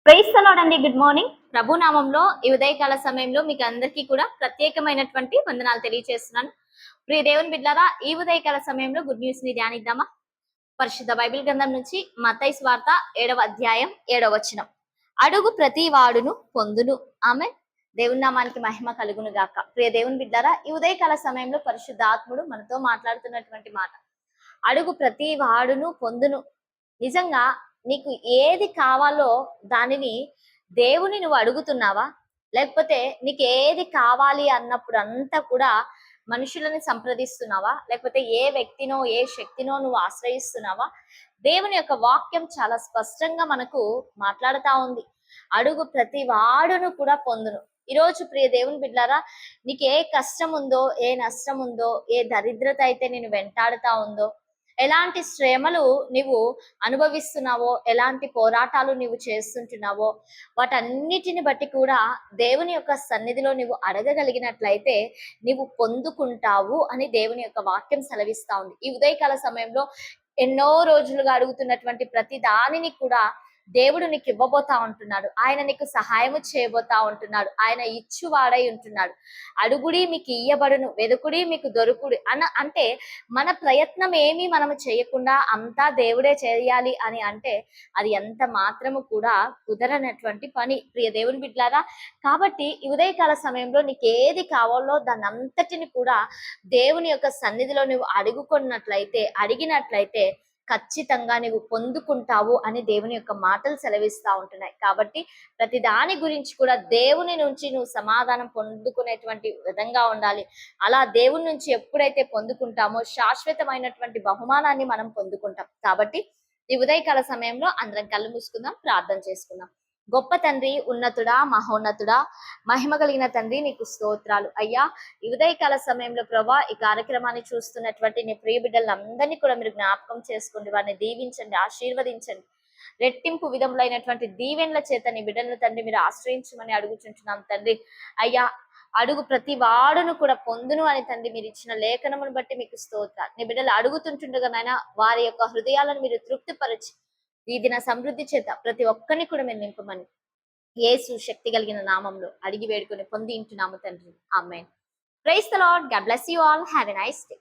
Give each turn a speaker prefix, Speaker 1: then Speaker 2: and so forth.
Speaker 1: Praise the lord అండి. Good morning. ప్రభు నామంలో ఈ ఉదయకాల సమయంలో మీకు అందరికీ కూడా ప్రత్యేకమైనటువంటి వందనాలు తెలియజేస్తున్నాను. ప్రియ దేవుని బిడ్డలారా, ఈ ఉదయకాల సమయంలో గుడ్ న్యూస్ ని ధ్యానిద్దామా? పరిశుద్ధ బైబిల్ గ్రంథం నుంచి మత్తయి సువార్త 7వ అధ్యాయం 7వ వచనం. అడుగు ప్రతి వాడును పొందును. ఆమె దేవుని నామానికి మహిమ కలుగును గాక. ప్రియ దేవుని బిడ్డలారా, ఈ ఉదయకాల సమయంలో పరిశుద్ధ ఆత్ముడు మనతో మాట్లాడుతున్నటువంటి మాట, అడుగు ప్రతి వాడును పొందును. నిజంగా నీకు ఏది కావాలో దానిని దేవుని నువ్వు అడుగుతున్నావా? లేకపోతే నీకు ఏది కావాలి అన్నప్పుడు అంతా కూడా మనుషులని సంప్రదిస్తున్నావా? లేకపోతే ఏ వ్యక్తినో ఏ శక్తినో నువ్వు ఆశ్రయిస్తున్నావా? దేవుని యొక్క వాక్యం చాలా స్పష్టంగా మనకు మాట్లాడుతా ఉంది. అడుగు ప్రతి వాడును కూడా పొందును. ఈరోజు ప్రియ దేవుని బిడ్డారా, నీకు ఏ కష్టం ఉందో, ఏ నష్టం ఉందో, ఏ దరిద్రత అయితే నేను వెంటాడుతా ఉందో, ఎలాంటి శ్రమలు నీవు అనుభవిస్తున్నావో, ఎలాంటి పోరాటాలు నీవు చేస్తుంటున్నావో, వాటన్నిటిని బట్టి కూడా దేవుని యొక్క సన్నిధిలో నీవు అడగగలిగినట్లయితే నీవు పొందుకుంటావు అని దేవుని యొక్క వాక్యం సెలవిస్తా ఉంది. ఈ ఉదయకాల సమయంలో ఎన్నో రోజులుగా అడుగుతున్నటువంటి ప్రతి దానిని కూడా దేవుడు నీకు ఇవ్వబోతా ఉంటున్నాడు. ఆయన నీకు సహాయము చేయబోతా ఉంటున్నాడు. ఆయన ఇచ్చువాడై ఉంటున్నాడు. అడుగుడి మీకు ఇయ్యబడును, వెదుకుడి మీకు దొరుకుడి అంటే మన ప్రయత్నం ఏమీ మనము చేయకుండా అంతా దేవుడే చేయాలి అని అంటే అది ఎంత మాత్రము కూడా కుదరనటువంటి పని, ప్రియ దేవుని బిడ్డలారా. కాబట్టి ఈ ఉదయకాల సమయంలో నీకు ఏది కావాలో దాన్ని అంతటిని కూడా దేవుని యొక్క సన్నిధిలో నువ్వు అడిగినట్లయితే ఖచ్చితంగా నువ్వు పొందుకుంటావు అని దేవుని యొక్క మాటలు సెలవిస్తా ఉంటున్నాయి. కాబట్టి ప్రతి దాని గురించి కూడా దేవుని నుంచి నువ్వు సమాధానం పొందుకునేటువంటి విధంగా ఉండాలి. అలా దేవుని నుంచి ఎప్పుడైతే పొందుకుంటామో శాశ్వతమైనటువంటి బహుమానాన్ని మనం పొందుకుంటాం. కాబట్టి ఈ ఉదయకాల సమయంలో అందరం కళ్ళు మూసుకుందాం, ప్రార్థన చేసుకుందాం. గొప్ప తండ్రి, ఉన్నతుడా, మహోన్నతుడా, మహిమ కలిగిన తండ్రి, నీకు స్తోత్రాలు అయ్యా. ఈ ఉదయకాల సమయంలో ప్రభా, ఈ కార్యక్రమాన్ని చూస్తున్నటువంటి నీ ప్రియ బిడ్డలందరినీ కూడా మీరు జ్ఞాపకం చేసుకోండి, వారిని దీవించండి, ఆశీర్వదించండి. రెట్టింపు విధములైనటువంటి దీవెన్ల చేత నీ బిడ్డల తండ్రి మీరు ఆశ్రయించమని అడుగుచుంటున్నాం తండ్రి. అయ్యా, అడుగు ప్రతి వాడును కూడా పొందును అని తండ్రి మీరు ఇచ్చిన లేఖనమును బట్టి మీకు స్తోత్రాలు. నీ బిడ్డలు అడుగుతుంటుండగా నాయన వారి యొక్క హృదయాలను మీరు తృప్తిపరచి ఈ దిన సమృద్ధి చేత ప్రతి ఒక్కరిని కూడా మీరు నింపమని యేసు శక్తి కలిగిన నామంలో అడిగి వేడుకొని పొంది ఇంటున్నాము తండ్రి. Amen. Praise the lord. God bless you all. Have a nice day.